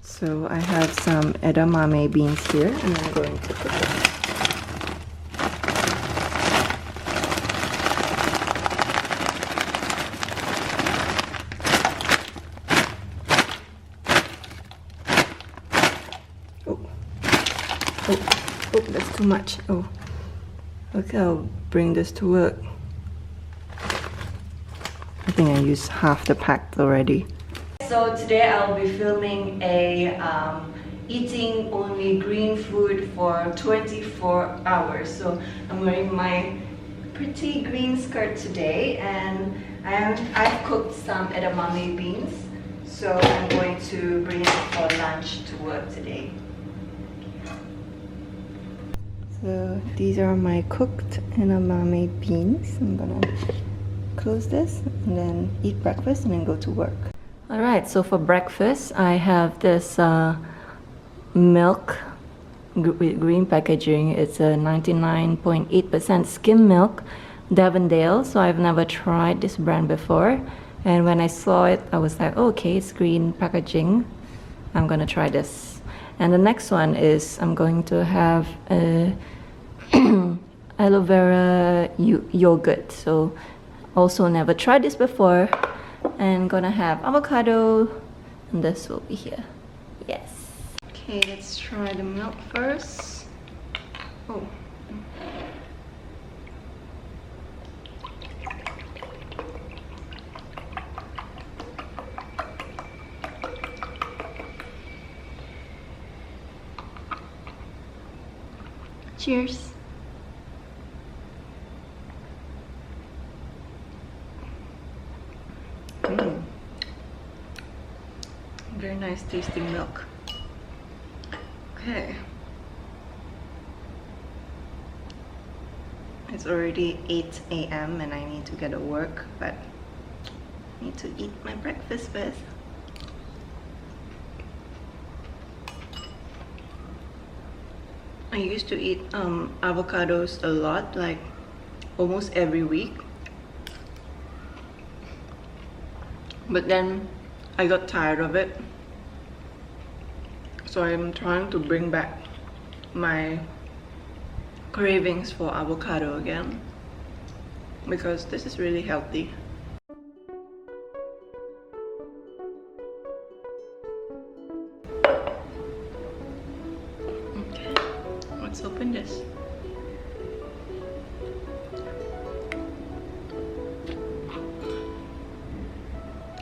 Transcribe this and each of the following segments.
So I have some edamame beans here, and I'm going to cook it. Oh, that's too much. Oh, okay, I'll bring this to work. I think I used half the pack already. So today I'll be filming a eating only green food for 24 hours. So I'm wearing my pretty green skirt today, and I've cooked some edamame beans. So I'm going to bring it for lunch to work today. So these are my cooked edamame beans. I'm gonna close this and then eat breakfast and then go to work. Alright, so for breakfast I have this milk with green packaging. It's a 99.8% skim milk, Devondale. So I've never tried this brand before, and when I saw it I was like, oh, okay, it's green packaging, I'm gonna try this. And the next one is I'm going to have a aloe vera yogurt. So also never tried this before, and gonna have avocado, and this will be here. Yes. Okay, let's try the milk first. Oh. Cheers. Very nice tasting milk. Okay. It's already 8 a.m. and I need to get to work, but I need to eat my breakfast first. I used to eat avocados a lot, like almost every week. But then I got tired of it. So I'm trying to bring back my cravings for avocado again, because this is really healthy. Okay, let's open this.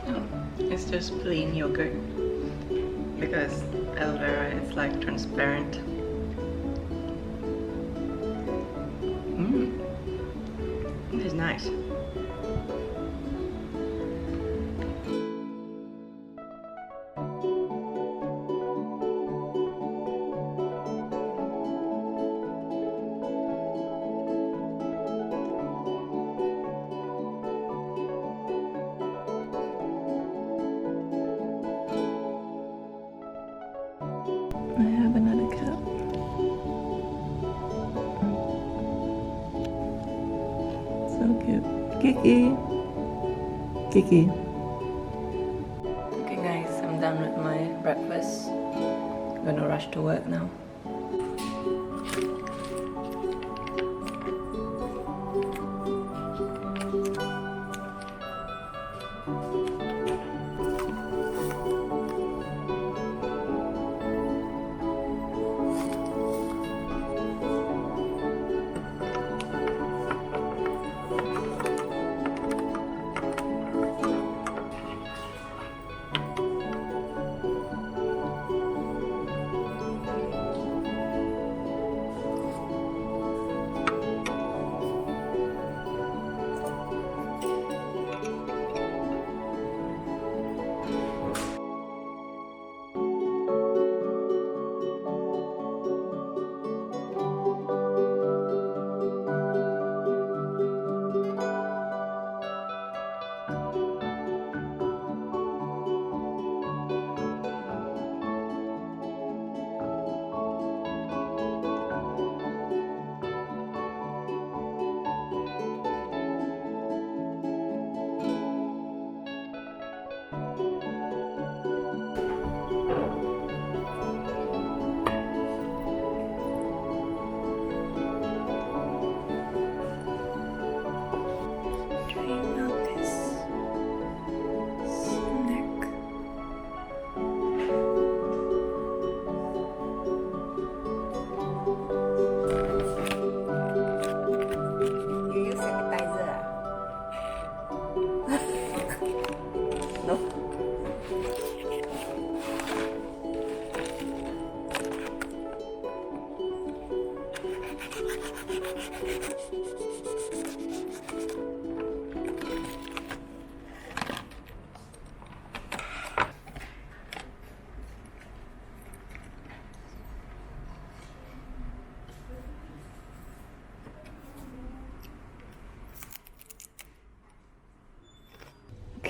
Oh, it's just plain yogurt, because aloe vera is like transparent. This is nice. I have another cup. So cute. Kiki. Kiki. Okay guys, I'm done with my breakfast. I'm gonna rush to work now.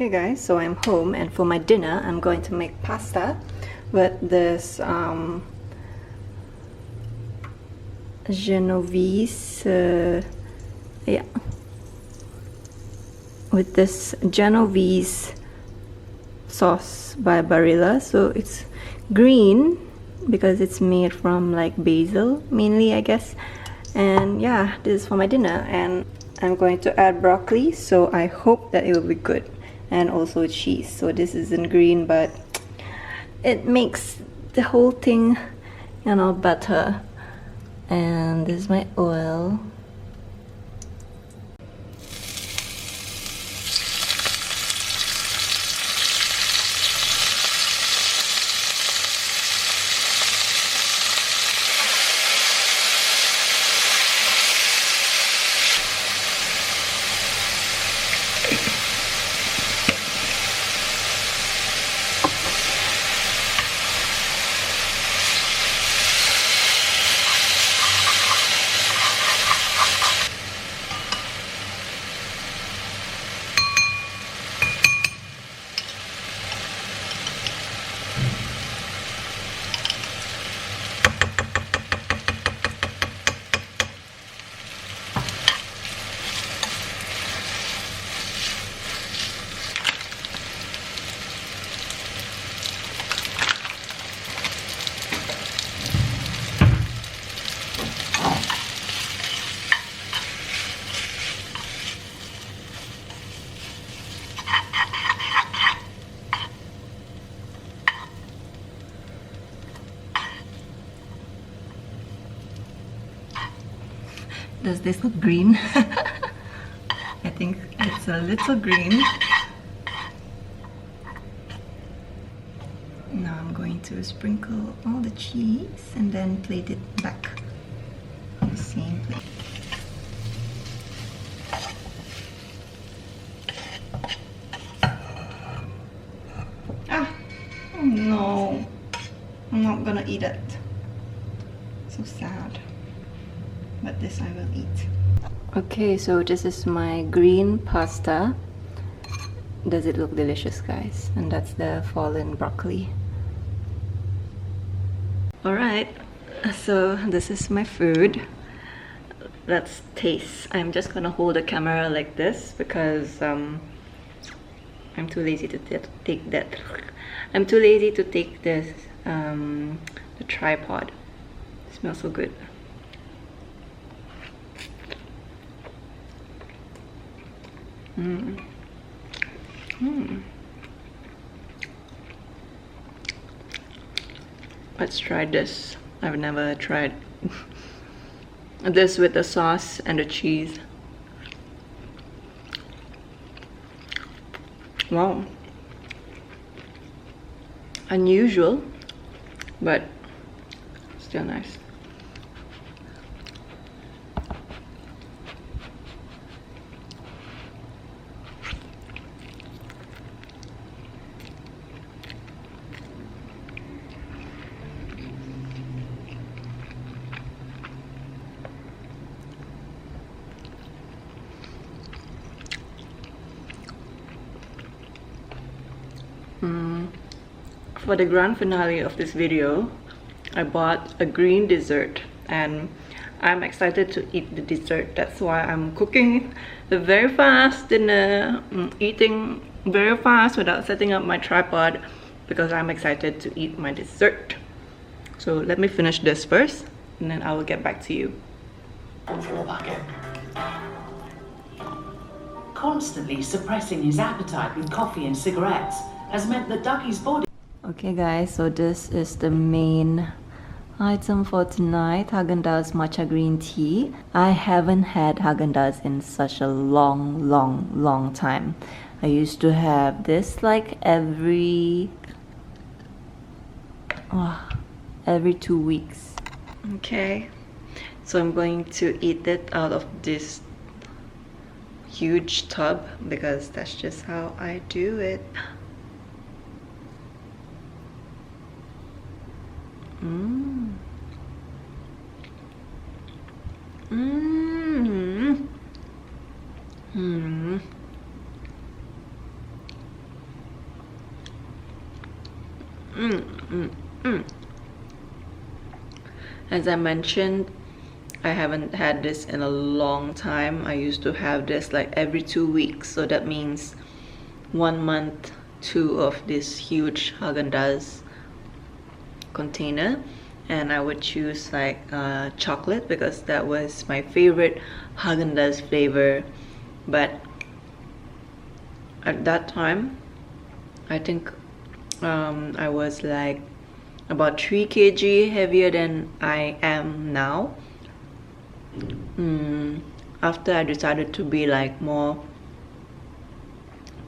Okay guys, so I'm home and for my dinner I'm going to make pasta with this Genovese with this Genovese sauce by Barilla. So it's green because it's made from like basil mainly, I guess. And yeah, this is for my dinner, and I'm going to add broccoli, so I hope that it will be good, and also cheese. So this isn't green, but it makes the whole thing, you know, better. And this is my oil. Does this look green? I think it's a little green. Now I'm going to sprinkle all the cheese and then plate it back on the same plate. Ah! Oh no! I'm not gonna eat it. So sad. But this I will eat. Okay, so this is my green pasta. Does it look delicious, guys? And that's the fallen broccoli. Alright, so this is my food. Let's taste. I'm just gonna hold the camera like this because I'm too lazy to take that. I'm too lazy to take this the tripod. It smells so good. Let's try this. I've never tried this with the sauce and the cheese. Wow. Unusual, but still nice. For the grand finale of this video, I bought a green dessert and I'm excited to eat the dessert. That's why I'm cooking very fast and eating very fast without setting up my tripod because I'm excited to eat my dessert. So let me finish this first and then I will get back to you. Constantly suppressing his appetite with coffee and cigarettes has meant that Ducky's body... Okay guys, so this is the main item for tonight, Haagen-Dazs matcha green tea. I haven't had Haagen-Dazs in such a long time. I used to have this like every 2 weeks. Okay, so I'm going to eat it out of this huge tub because that's just how I do it. As I mentioned, I haven't had this in a long time. I used to have this like every 2 weeks, so that means 1 month 2 of this huge Haagen-Dazs container, and I would choose like chocolate because that was my favorite Haagen-Dazs flavor. But at that time, I think I was like about 3 kg heavier than I am now. After I decided to be like more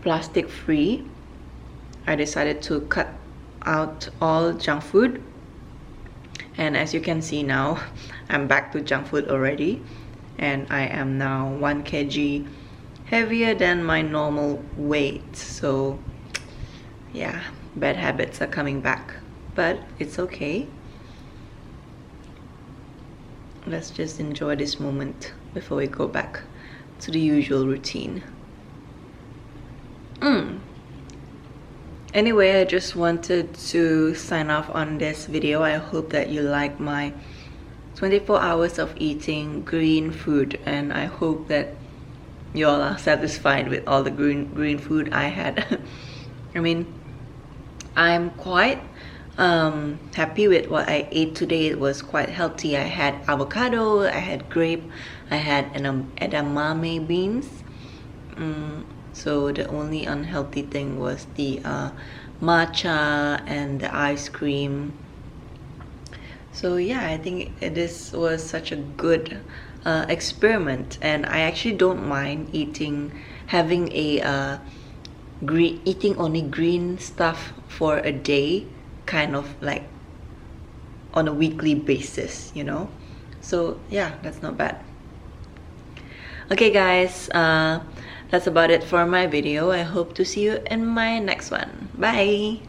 plastic free, I decided to cut out all junk food, and as you can see now, I'm back to junk food already, and I am now 1 kg heavier than my normal weight. So yeah, bad habits are coming back, but it's okay. Let's just enjoy this moment before we go back to the usual routine. Anyway, I just wanted to sign off on this video. I hope that you like my 24 hours of eating green food, and I hope that you all are satisfied with all the green food I had. I mean, I'm quite happy with what I ate today. It was quite healthy. I had avocado, I had grape, I had edamame beans. So the only unhealthy thing was the matcha and the ice cream. So yeah, I think this was such a good experiment, and I actually don't mind having a eating only green stuff for a day, kind of like on a weekly basis, you know. So yeah, that's not bad. Okay guys, that's about it for my video. I hope to see you in my next one. Bye.